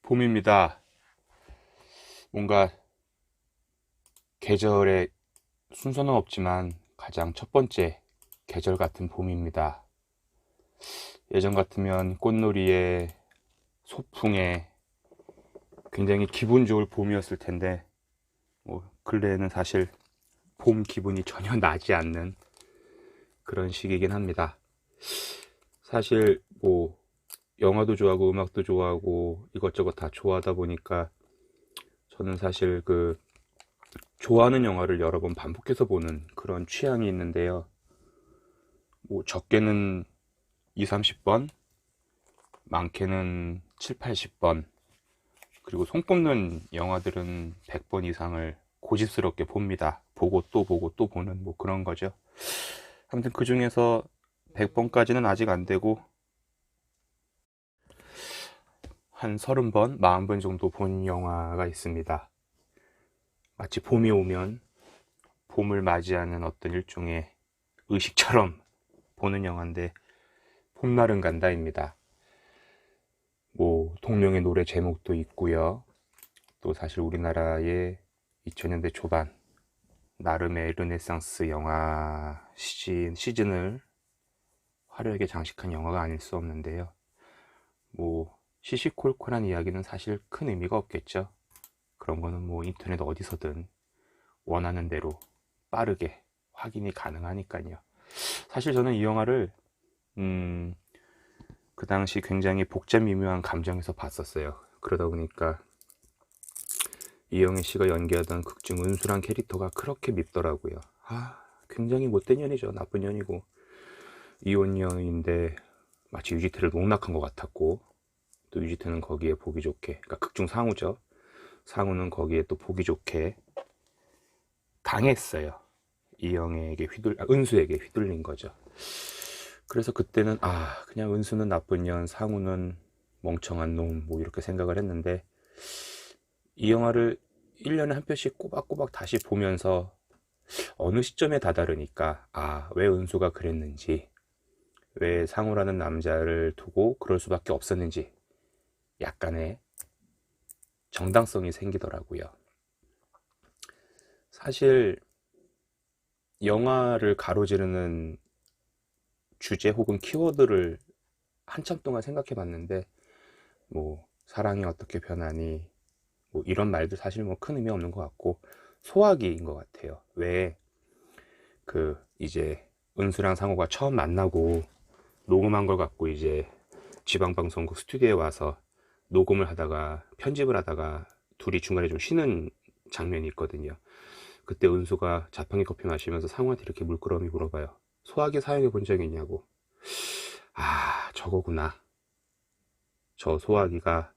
봄입니다. 뭔가 계절의 순서는 없지만 가장 첫 번째 계절 같은 봄입니다. 예전 같으면 꽃놀이에 소풍에 굉장히 기분 좋을 봄이었을 텐데 근래에는 사실 봄 기분이 전혀 나지 않는 그런 시기이긴 합니다. 사실 영화도 좋아하고 음악도 좋아하고 이것저것 다 좋아하다 보니까 저는 사실 좋아하는 영화를 여러 번 반복해서 보는 그런 취향이 있는데요. 적게는 2, 30번, 많게는 7, 80번, 그리고 손꼽는 영화들은 100번 이상을 고집스럽게 봅니다. 보고 또 보고 또 보는 그런 거죠. 아무튼 그 중에서 100번까지는 아직 안 되고 한 30번, 40번 정도 본 영화가 있습니다. 마치 봄이 오면 봄을 맞이하는 어떤 일종의 의식처럼 보는 영화인데 봄날은 간다입니다. 동명의 노래 제목도 있고요. 또 사실 우리나라의 2000년대 초반 나름의 르네상스 영화 시즌을 화려하게 장식한 영화가 아닐 수 없는데요. 시시콜콜한 이야기는 사실 큰 의미가 없겠죠. 그런 거는 인터넷 어디서든 원하는 대로 빠르게 확인이 가능하니까요. 사실 저는 이 영화를 그 당시 굉장히 복잡 미묘한 감정에서 봤었어요. 그러다 보니까 이영애 씨가 연기하던 극중 은수란 캐릭터가 그렇게 밉더라고요. 굉장히 못된 년이죠. 나쁜 년이고 이혼녀인데 마치 유지태를 농락한 것 같았고, 또 유지태는 거기에 보기 좋게, 그러니까 극중 상우죠. 상우는 거기에 또 보기 좋게 당했어요. 이영애에게 은수에게 휘둘린 거죠. 그래서 그때는 그냥 은수는 나쁜 년, 상우는 멍청한 놈, 이렇게 생각을 했는데 이 영화를 1년에 한 편씩 꼬박꼬박 다시 보면서 어느 시점에 다다르니까 왜 은수가 그랬는지, 왜 상우라는 남자를 두고 그럴 수밖에 없었는지 약간의 정당성이 생기더라고요. 사실 영화를 가로지르는 주제 혹은 키워드를 한참 동안 생각해 봤는데 사랑이 어떻게 변하니 이런 말도 사실 큰 의미 없는 것 같고 소화기인 것 같아요. 왜 이제 은수랑 상호가 처음 만나고 녹음한 걸 갖고 이제 지방방송국 스튜디오에 와서 녹음을 하다가 편집을 하다가 둘이 중간에 좀 쉬는 장면이 있거든요. 그때 은수가 자판기 커피 마시면서 상호한테 이렇게 물끄러미 물어봐요. 소화기 사용해 본 적이 있냐고. 저거구나. 저 소화기가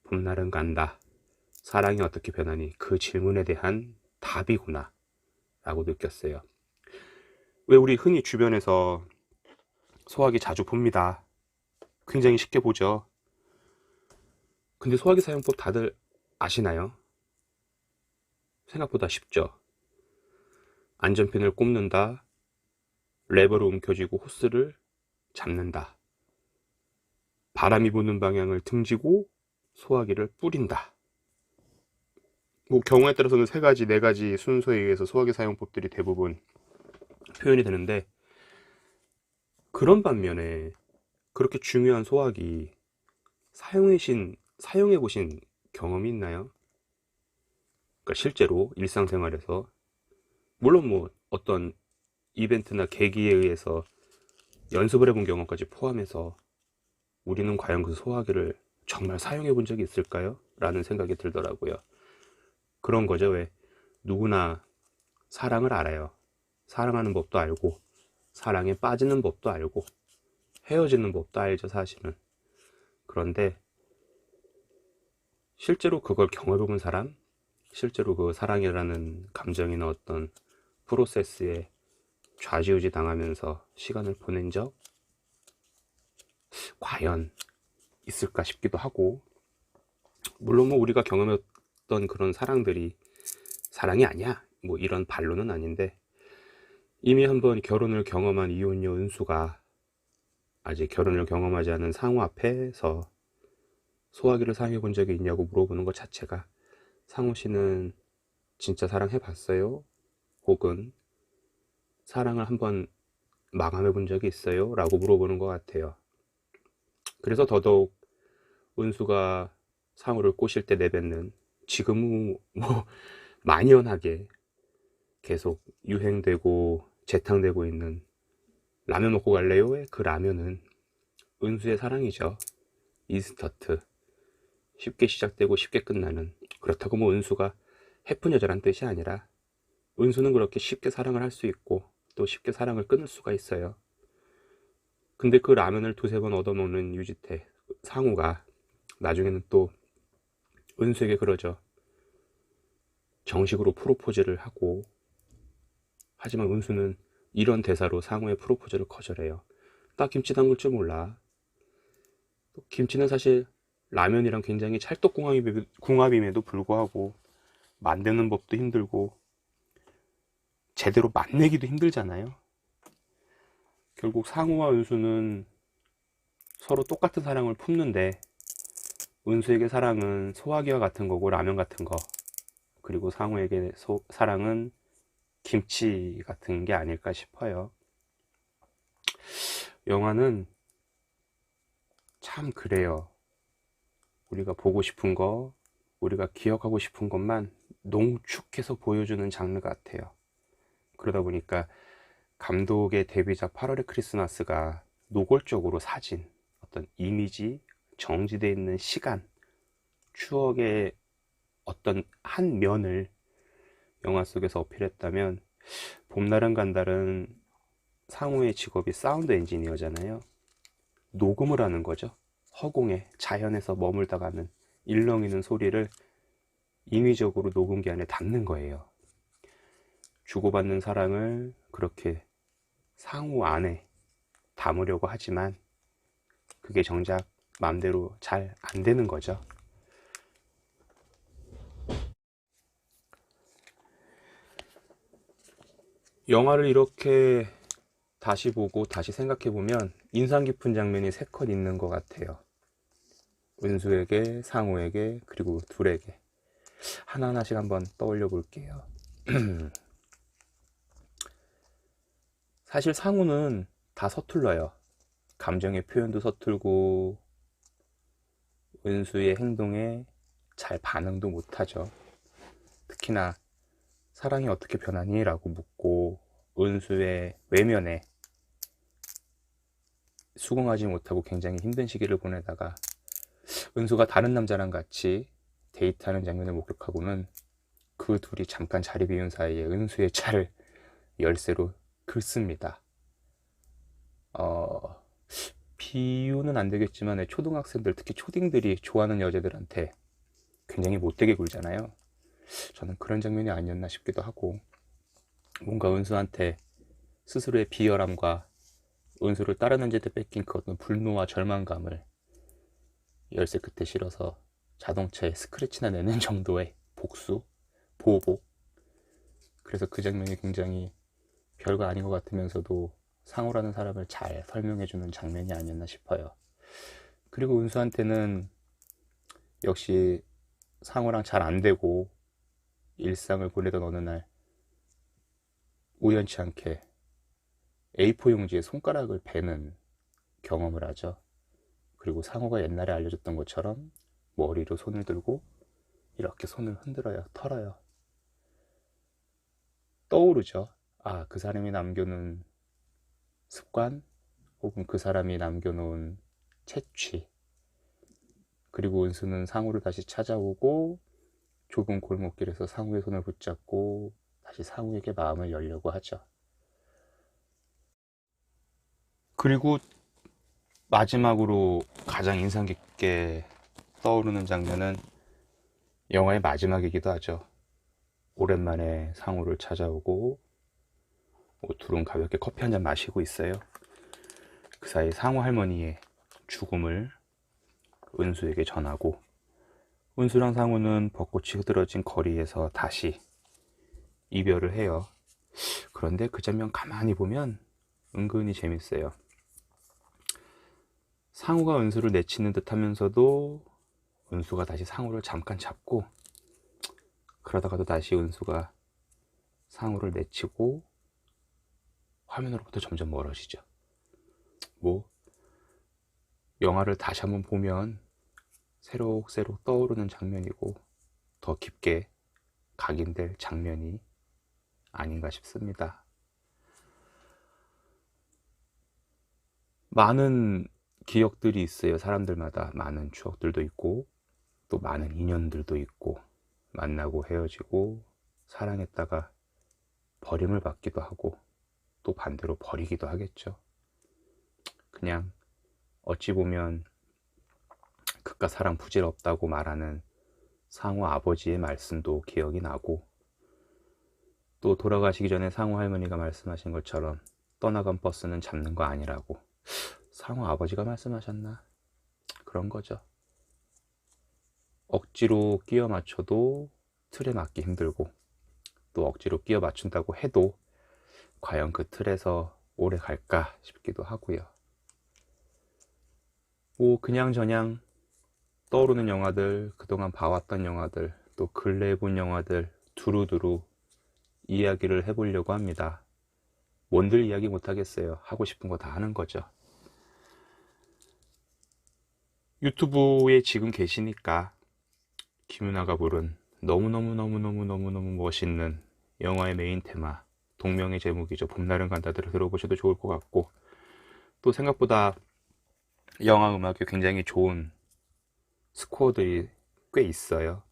봄날은 간다, 사랑이 어떻게 변하니, 그 질문에 대한 답이구나 라고 느꼈어요. 왜 우리 흔히 주변에서 소화기 자주 봅니다. 굉장히 쉽게 보죠. 근데 소화기 사용법 다들 아시나요? 생각보다 쉽죠. 안전핀을 꼽는다, 레버를 움켜쥐고 호스를 잡는다, 바람이 부는 방향을 등지고 소화기를 뿌린다. 경우에 따라서는 세 가지, 네 가지 순서에 의해서 소화기 사용법들이 대부분 표현이 되는데, 그런 반면에 그렇게 중요한 소화기 사용해보신 경험이 있나요? 그러니까 실제로 일상생활에서, 물론 어떤 이벤트나 계기에 의해서 연습을 해본 경험까지 포함해서 우리는 과연 그 소화기를 정말 사용해본 적이 있을까요? 라는 생각이 들더라고요. 그런 거죠. 왜 누구나 사랑을 알아요. 사랑하는 법도 알고 사랑에 빠지는 법도 알고 헤어지는 법도 알죠, 사실은. 그런데 실제로 그걸 경험해본 사람, 실제로 그 사랑이라는 감정이나 어떤 프로세스에 좌지우지 당하면서 시간을 보낸 적 과연 있을까 싶기도 하고, 물론 우리가 경험했던 그런 사랑들이 사랑이 아니야 이런 반론은 아닌데, 이미 한번 결혼을 경험한 이혼녀 은수가 아직 결혼을 경험하지 않은 상우 앞에서 소화기를 사용해 본 적이 있냐고 물어보는 것 자체가 상우 씨는 진짜 사랑해 봤어요? 혹은 사랑을 한번 마감해 본 적이 있어요? 라고 물어보는 것 같아요. 그래서 더더욱 은수가 상우를 꼬실 때 내뱉는 지금은 뭐 만연하게 계속 유행되고 재탕되고 있는 라면 먹고 갈래요의 그 라면은 은수의 사랑이죠. 인스턴트. 쉽게 시작되고 쉽게 끝나는. 그렇다고 뭐 은수가 해픈 여자란 뜻이 아니라 은수는 그렇게 쉽게 사랑을 할 수 있고 또 쉽게 사랑을 끊을 수가 있어요. 근데 그 라면을 두세 번 얻어먹는 유지태 상우가 나중에는 또 은수에게 그러죠. 정식으로 프로포즈를 하고, 하지만 은수는 이런 대사로 상우의 프로포즈를 거절해요. 나 김치 담글 줄 몰라. 또 김치는 사실 라면이랑 굉장히 찰떡궁합임에도 불구하고 만드는 법도 힘들고 제대로 맛내기도 힘들잖아요. 결국 상우와 은수는 서로 똑같은 사랑을 품는데 은수에게 사랑은 소화기와 같은 거고 라면 같은 거, 그리고 상우에게 사랑은 김치 같은 게 아닐까 싶어요. 영화는 참 그래요. 우리가 보고 싶은 거, 우리가 기억하고 싶은 것만 농축해서 보여주는 장르 같아요. 그러다 보니까 감독의 데뷔작 8월의 크리스마스가 노골적으로 사진, 어떤 이미지, 정지되어 있는 시간, 추억의 어떤 한 면을 영화 속에서 어필했다면, 봄날은 간달은 상우의 직업이 사운드 엔지니어잖아요. 녹음을 하는 거죠. 허공에 자연에서 머물다가는 일렁이는 소리를 인위적으로 녹음기 안에 담는 거예요. 주고받는 사랑을 그렇게 상우 안에 담으려고 하지만 그게 정작 마음대로 잘 안 되는 거죠. 영화를 이렇게 다시 보고 다시 생각해보면 인상 깊은 장면이 세 컷 있는 것 같아요. 은수에게, 상우에게, 그리고 둘에게. 하나하나씩 한번 떠올려 볼게요. 사실 상우는 다 서툴러요. 감정의 표현도 서툴고 은수의 행동에 잘 반응도 못하죠. 특히나 사랑이 어떻게 변하니? 라고 묻고 은수의 외면에 수긍하지 못하고 굉장히 힘든 시기를 보내다가 은수가 다른 남자랑 같이 데이트하는 장면을 목격하고는 그 둘이 잠깐 자리 비운 사이에 은수의 차를 열쇠로 긁습니다. 어, 비유는 안 되겠지만 초등학생들, 특히 초딩들이 좋아하는 여자들한테 굉장히 못되게 굴잖아요. 저는 그런 장면이 아니었나 싶기도 하고, 뭔가 은수한테 스스로의 비열함과 은수를 다른 남자한테 뺏긴 그 어떤 분노와 절망감을 열쇠 끝에 실어서 자동차에 스크래치나 내는 정도의 복수, 보복. 그래서 그 장면이 굉장히 별거 아닌 것 같으면서도 상우라는 사람을 잘 설명해주는 장면이 아니었나 싶어요. 그리고 은수한테는 역시 상우랑 잘 안 되고 일상을 보내던 어느 날 우연치 않게 A4 용지에 손가락을 베는 경험을 하죠. 그리고 상우가 옛날에 알려줬던 것처럼 머리로 손을 들고 이렇게 손을 흔들어요, 털어요. 떠오르죠. 아, 그 사람이 남겨놓은 습관, 혹은 그 사람이 남겨놓은 채취. 그리고 은수는 상우를 다시 찾아오고 좁은 골목길에서 상우의 손을 붙잡고 다시 상우에게 마음을 열려고 하죠. 그리고 마지막으로 가장 인상 깊게 떠오르는 장면은 영화의 마지막이기도 하죠. 오랜만에 상우를 찾아오고 둘은 가볍게 커피 한잔 마시고 있어요. 그 사이 상우 할머니의 죽음을 은수에게 전하고 은수랑 상우는 벚꽃이 흐드러진 거리에서 다시 이별을 해요. 그런데 그 장면 가만히 보면 은근히 재밌어요. 상우가 은수를 내치는 듯 하면서도 은수가 다시 상우를 잠깐 잡고, 그러다가도 다시 은수가 상우를 내치고 화면으로부터 점점 멀어지죠. 뭐 영화를 다시 한번 보면 새록새록 떠오르는 장면이고 더 깊게 각인될 장면이 아닌가 싶습니다. 많은 기억들이 있어요. 사람들마다 많은 추억들도 있고 또 많은 인연들도 있고, 만나고 헤어지고 사랑했다가 버림을 받기도 하고 또 반대로 버리기도 하겠죠. 그냥 어찌 보면 그깟 사람 부질없다고 말하는 상우 아버지의 말씀도 기억이 나고, 또 돌아가시기 전에 상우 할머니가 말씀하신 것처럼 떠나간 버스는 잡는 거 아니라고, 상우 아버지가 말씀하셨나? 그런 거죠. 억지로 끼워 맞춰도 틀에 맞기 힘들고, 또 억지로 끼워 맞춘다고 해도 과연 그 틀에서 오래 갈까 싶기도 하고요. 뭐 그냥저냥 떠오르는 영화들, 그동안 봐왔던 영화들, 또 근래에 본 영화들 두루두루 이야기를 해보려고 합니다. 뭔들 이야기 못하겠어요. 하고 싶은 거 다 하는 거죠. 유튜브에 지금 계시니까 김윤아가 부른 너무너무너무너무너무너무 멋있는 영화의 메인 테마, 동명의 제목이죠. 봄날은 간다들을 들어보셔도 좋을 것 같고, 또 생각보다 영화 음악이 굉장히 좋은 스코어들이 꽤 있어요.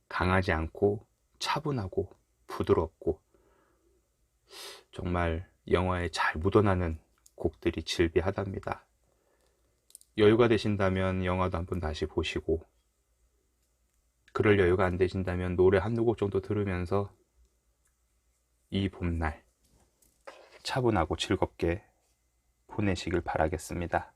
강하지 않고 차분하고 부드럽고 정말 영화에 잘 묻어나는 곡들이 질비하답니다. 여유가 되신다면 영화도 한번 다시 보시고, 그럴 여유가 안 되신다면 노래 한두 곡 정도 들으면서 이 봄날 차분하고 즐겁게 보내시길 바라겠습니다.